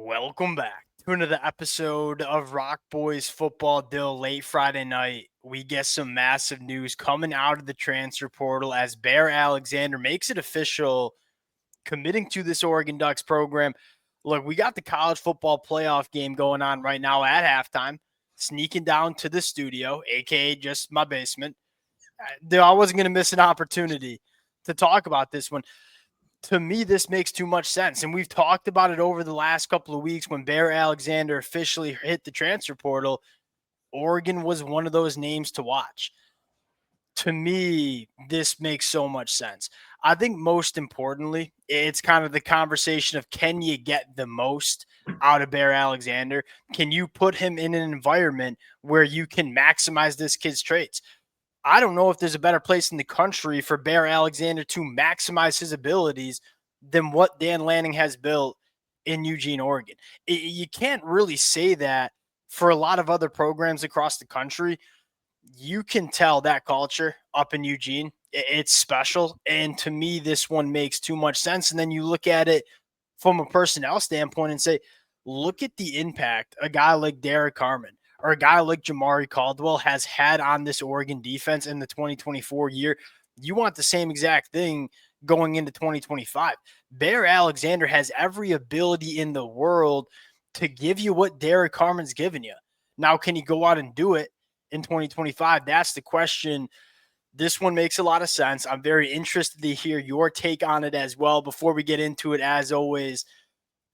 Welcome back to another episode of Rock Boys Football Dill. Late Friday night, we get some massive news coming out of the transfer portal as Bear Alexander makes it official, committing to this Oregon Ducks program. Look, we got the college football playoff game going on right now at halftime, sneaking down to the studio, aka just my basement. I wasn't going to miss an opportunity to talk about this one. To me, this makes too much sense. And we've talked about it over the last couple of weeks when Bear Alexander officially hit the transfer portal. Oregon was one of those names to watch. To me, this makes so much sense. I think most importantly, it's kind of the conversation of can you get the most out of Bear Alexander? Can you put him in an environment where you can maximize this kid's traits? I don't know if there's a better place in the country for Bear Alexander to maximize his abilities than what Dan Lanning has built in Eugene, Oregon. You can't really say that for a lot of other programs across the country. You can tell that culture up in Eugene, it's special. And to me, this one makes too much sense. And then you look at it from a personnel standpoint and say, look at the impact a guy like Derek Carman or a guy like Jamari Caldwell has had on this Oregon defense in the 2024 year. You want the same exact thing going into 2025. Bear Alexander has every ability in the world to give you what Derek Carman's given you. Now, can he go out and do it in 2025? That's the question. This one makes a lot of sense. I'm very interested to hear your take on it as well. Before we get into it, as always,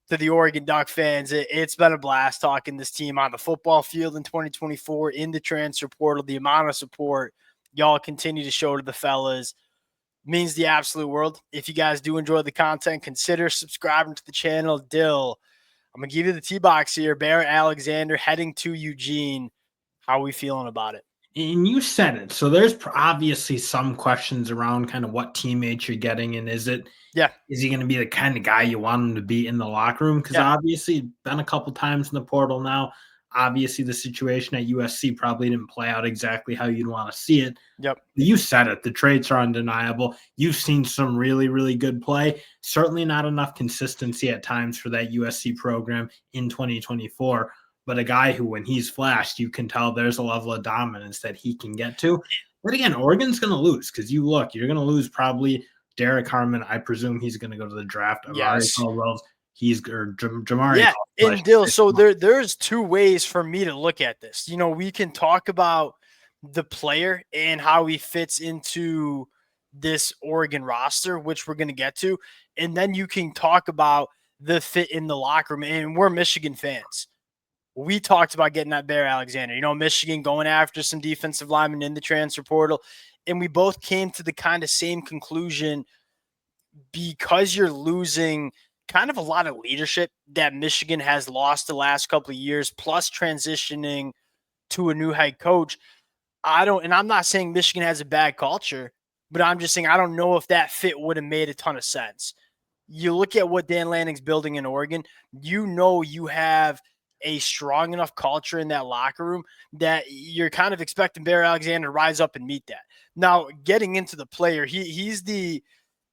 to the Oregon Duck fans, it's been a blast talking this team on the football field in 2024, in the transfer portal. The amount of support y'all continue to show to the fellas means the absolute world. If you guys do enjoy the content, consider subscribing to the channel. Dill, I'm going to give you the T-box here. Bear Alexander heading to Eugene. How are we feeling about it? And you said it. So there's obviously some questions around kind of what teammates you're getting. And is he going to be the kind of guy you want him to be in the locker room? Because obviously been a couple times in the portal now. Obviously the situation at USC probably didn't play out exactly how you'd want to see it. Yep. You said it. The traits are undeniable. You've seen some really, really good play. Certainly not enough consistency at times for that USC program in 2024. But a guy who, when he's flashed, you can tell there's a level of dominance that he can get to. But again, Oregon's going to lose because you're going to lose probably Derek Harmon. I presume he's going to go to the draft. Yes. Jamari. Yeah, and Dill, so there's two ways for me to look at this. You know, we can talk about the player and how he fits into this Oregon roster, which we're going to get to. And then you can talk about the fit in the locker room. And we're Michigan fans. We talked about getting that Bear Alexander, Michigan going after some defensive linemen in the transfer portal. And we both came to the kind of same conclusion because you're losing kind of a lot of leadership that Michigan has lost the last couple of years, plus transitioning to a new head coach. I'm not saying Michigan has a bad culture, but I'm just saying I don't know if that fit would have made a ton of sense. You look at what Dan Lanning's building in Oregon, you have a strong enough culture in that locker room that you're kind of expecting Bear Alexander to rise up and meet that. Now, getting into the player, he's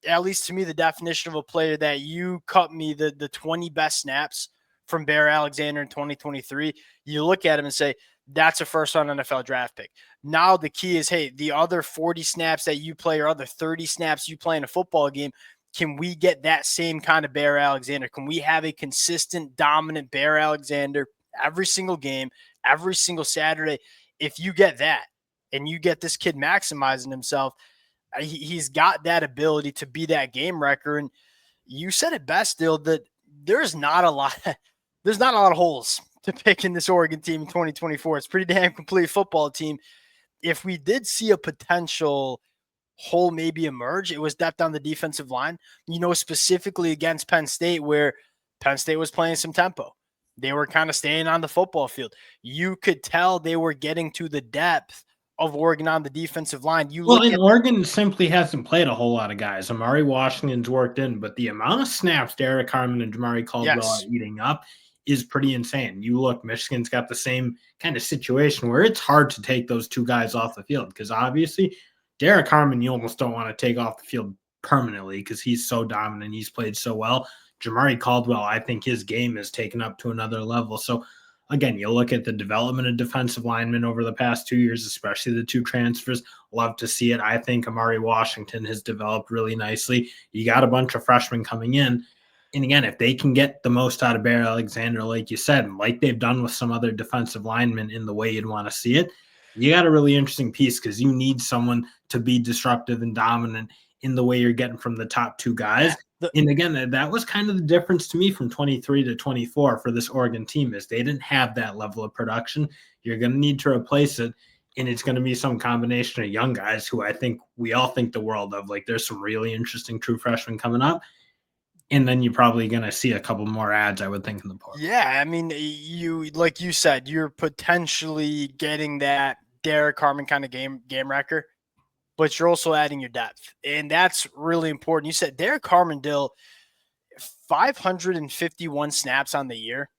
at least to me, the definition of a player that you cut me the 20 best snaps from Bear Alexander in 2023. You look at him and say, that's a first-round NFL draft pick. Now the key is, hey, the other 40 snaps that you play or other 30 snaps you play in a football game, can we get that same kind of Bear Alexander? Can we have a consistent, dominant Bear Alexander every single game, every single Saturday? If you get that and you get this kid maximizing himself, he's got that ability to be that game wrecker. And you said it best, Dill, that there's not a lot of holes to pick in this Oregon team in 2024. It's a pretty damn complete football team. If we did see a potential hole maybe emerge, it was depth on the defensive line, specifically against Penn State, where Penn State was playing some tempo. They were kind of staying on the football field. You could tell they were getting to the depth of Oregon on the defensive line. Oregon simply hasn't played a whole lot of guys. Amari Washington's worked in, but the amount of snaps Derek Harmon and Jamari Caldwell are eating up is pretty insane. You look, Michigan's got the same kind of situation where it's hard to take those two guys off the field because obviously Derek Harmon, you almost don't want to take off the field permanently because he's so dominant. He's played so well. Jamari Caldwell, I think his game is taken up to another level. So again, you look at the development of defensive linemen over the past 2 years, especially the two transfers. Love to see it. I think Amari Washington has developed really nicely. You got a bunch of freshmen coming in. And again, if they can get the most out of Bear Alexander, like you said, and like they've done with some other defensive linemen in the way you'd want to see it, you got a really interesting piece because you need someone to be disruptive and dominant in the way you're getting from the top two guys. And again, that was kind of the difference to me from 23 to 24 for this Oregon team is they didn't have that level of production. You're going to need to replace it. And it's going to be some combination of young guys who I think we all think the world of. Like there's some really interesting true freshmen coming up. And then you're probably going to see a couple more ads, I would think, in the portal. Yeah, I mean, you like you said, you're potentially getting that Derek Harmon kind of game wrecker, but you're also adding your depth, and that's really important. You said Derek Harmon, 551 snaps on the year,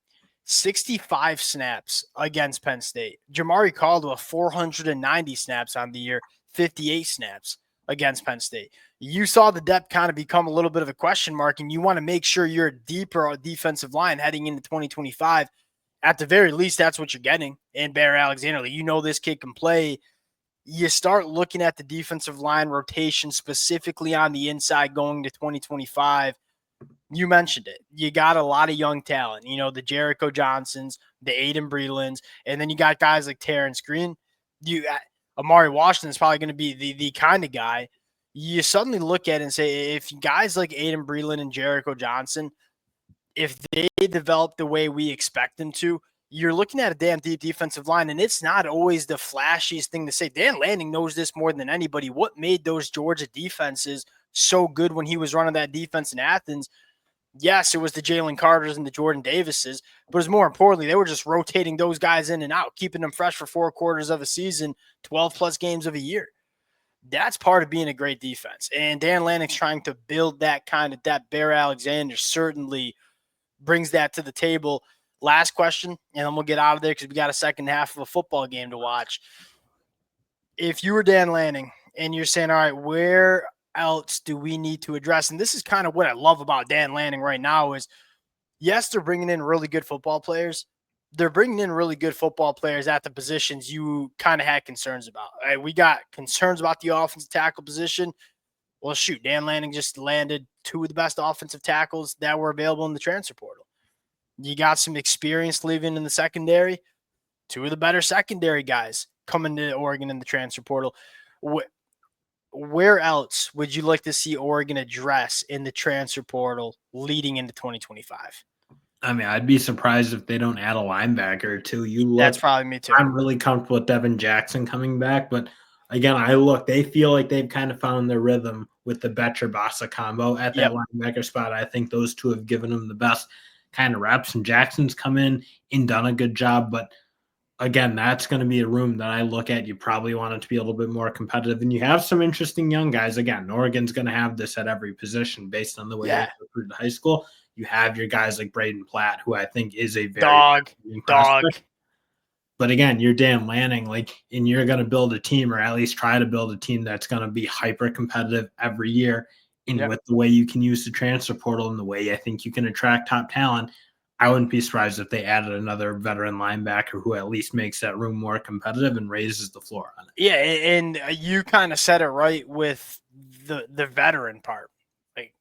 65 snaps against Penn State. Jamari Caldwell, 490 snaps on the year, 58 snaps against Penn State. You saw the depth kind of become a little bit of a question mark, and you want to make sure you're a deeper defensive line heading into 2025. At the very least, that's what you're getting in Bear Alexander. You know this kid can play. You start looking at the defensive line rotation specifically on the inside going to 2025. You mentioned it. You got a lot of young talent. You know, the Jericho Johnsons, the Aiden Brelands, and then you got guys like Terrence Green. Amari Washington is probably going to be the kind of guy. You suddenly look at it and say, if guys like Aiden Breland and Jericho Johnson, if they develop the way we expect them to, you're looking at a damn deep defensive line, and it's not always the flashiest thing to say. Dan Lanning knows this more than anybody. What made those Georgia defenses so good when he was running that defense in Athens? Yes, it was the Jalen Carters and the Jordan Davises, but as more importantly, they were just rotating those guys in and out, keeping them fresh for 4 quarters of a season, 12-plus games of a year. That's part of being a great defense. And Dan Lanning's trying to build that kind of depth. Bear Alexander certainly brings that to the table. Last question, and then we'll get out of there because we got a second half of a football game to watch. If you were Dan Lanning and you're saying, all right, where else do we need to address? And this is kind of what I love about Dan Lanning right now is, yes, they're bringing in really good football players. They're bringing in really good football players at the positions you kind of had concerns about. Right? We got concerns about the offensive tackle position. Well, shoot, Dan Lanning just landed 2 of the best offensive tackles that were available in the transfer portal. You got some experience leaving in the secondary. 2 of the better secondary guys coming to Oregon in the transfer portal. Where else would you like to see Oregon address in the transfer portal leading into 2025? I mean, I'd be surprised if they don't add a linebacker or two. That's probably me too. I'm really comfortable with Devin Jackson coming back, but again, they feel like they've kind of found their rhythm with the Betcher-Bassa combo at that linebacker spot. I think those two have given them the best kind of reps, and Jackson's come in and done a good job, but again, that's going to be a room that I look at. You probably want it to be a little bit more competitive, and you have some interesting young guys. Again, Oregon's going to have this at every position based on the way they recruited high school. You have your guys like Braden Platt, who I think is a very dog. But again, you're Dan Lanning, and you're going to build a team, or at least try to build a team that's going to be hyper competitive every year. And with the way you can use the transfer portal and the way I think you can attract top talent, I wouldn't be surprised if they added another veteran linebacker who at least makes that room more competitive and raises the floor on it. Yeah, and you kind of said it right with the veteran part. Like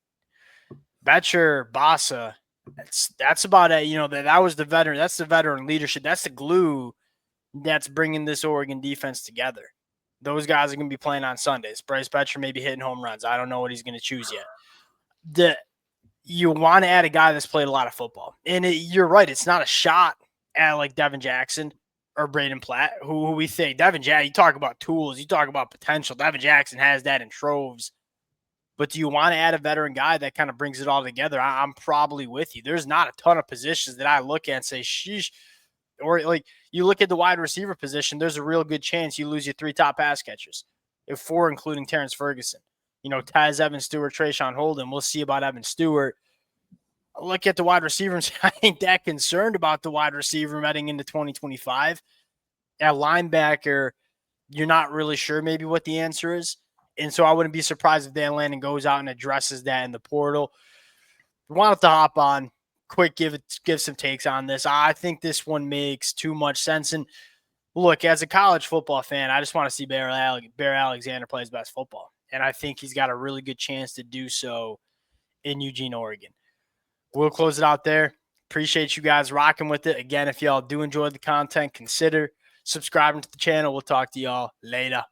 Betcher, Bassa, that's about it. You know, that was the veteran. That's the veteran leadership. That's the glue that's bringing this Oregon defense together. Those guys are going to be playing on Sundays. Bryce Betcher may be hitting home runs. I don't know what he's going to choose yet. You want to add a guy that's played a lot of football. And you're right. It's not a shot at like Devin Jackson or Braden Platt, who we think. Devin Jackson, you talk about tools, you talk about potential. Devin Jackson has that in troves. But do you want to add a veteran guy that kind of brings it all together? I'm probably with you. There's not a ton of positions that I look at and say, sheesh. Or like you look at the wide receiver position, there's a real good chance you lose your 3 top pass catchers. 4, including Terrence Ferguson. You know, Taz, Evan Stewart, Trayshawn Holden. We'll see about Evan Stewart. Look at the wide receiver. I ain't that concerned about the wide receiver heading into 2025. At linebacker, you're not really sure maybe what the answer is. And so I wouldn't be surprised if Dan Lanning goes out and addresses that in the portal. wanted to hop on quick, give some takes on this. I think this one makes too much sense. And look, as a college football fan, I just want to see Bear Alexander play his best football. And I think he's got a really good chance to do so in Eugene, Oregon. We'll close it out there. Appreciate you guys rocking with it. Again, if y'all do enjoy the content, consider subscribing to the channel. We'll talk to y'all later.